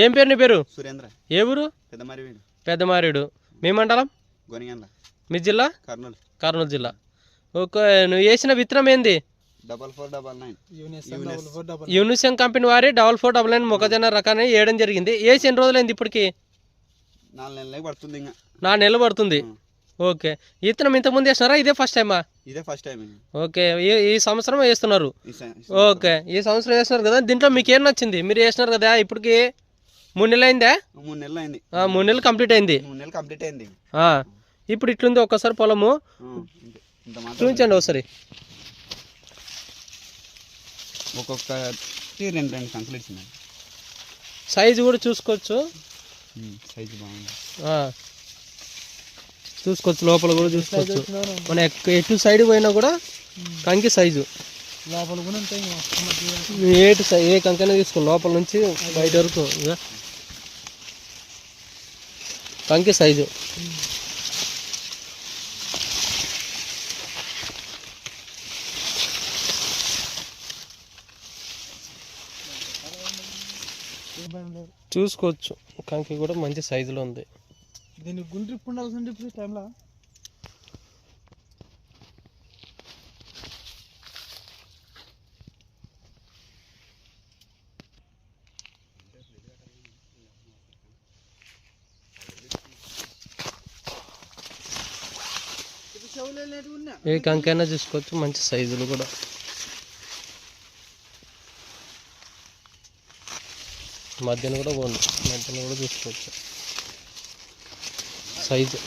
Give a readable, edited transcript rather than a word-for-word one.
ఏం పేరు నీ పేరు? సురేంద్ర. ఏ ఊరు? పెద్దమారేడు. మీ మండలం? గొనిగండ్ల. మీ జిల్లా? కర్నూలు జిల్లా. ఓకే, నువ్వు వేసిన విత్తనం ఏంది? 4499 యూనిసెన్ కంపెనీ వారి 4499 మొక్కజొన్న రకాన్ని వేయడం జరిగింది. వేసి ఎన్ని రోజులైంది ఇప్పటికి? 4 నెలలు పడుతుంది. 4 నెలలు పడుతుంది. ఓకే, విత్తనం ఇంతకుముందు వేసినారా? ఇదే ఫస్ట్ టైమా? ఇదే ఫస్ట్ టైం. ఓకే, ఈ సంవత్సరం వేస్తున్నారు. ఓకే, ఈ సంవత్సరం వేస్తున్నారు కదా. దీంట్లో మీకు ఏం నచ్చింది? మీరు వేసినారు కదా, ఇప్పటికి 3 నెలలు అయిందా? 3 నెలలు అయింది. 3 నెలలు కంప్లీట్ అయింది. ఇప్పుడు ఇట్లుంది. ఒక్కసారి పొలము చూపించండి ఒకసారి. ఒక్కొక్కటి 2 కంకులు ఇచ్చినాయి. సైజు కూడా చూసుకోవచ్చు. సైజు బాగుంది. చూసుకోవచ్చు, లోపల కూడా చూసుకోవచ్చు. మన ఎటు సైడ్ పోయినా కూడా కంకి సైజు లోపల కూడా ఏ కంకైనా తీసుకో, లోపల నుంచి బయట వరకు కంకి సైజు. చూసుకోవచ్చు, కంకి కూడా మంచి సైజులో ఉంది. దీన్ని గుండ్రిప్పు ఉండాల్సింది ఇప్పుడు టైంలో. ఏ కంకైనా చూసుకోవచ్చు, మంచి సైజులు కూడా. మధ్యన కూడా బాగుంది, మధ్యన కూడా చూసుకోవచ్చు సైజు.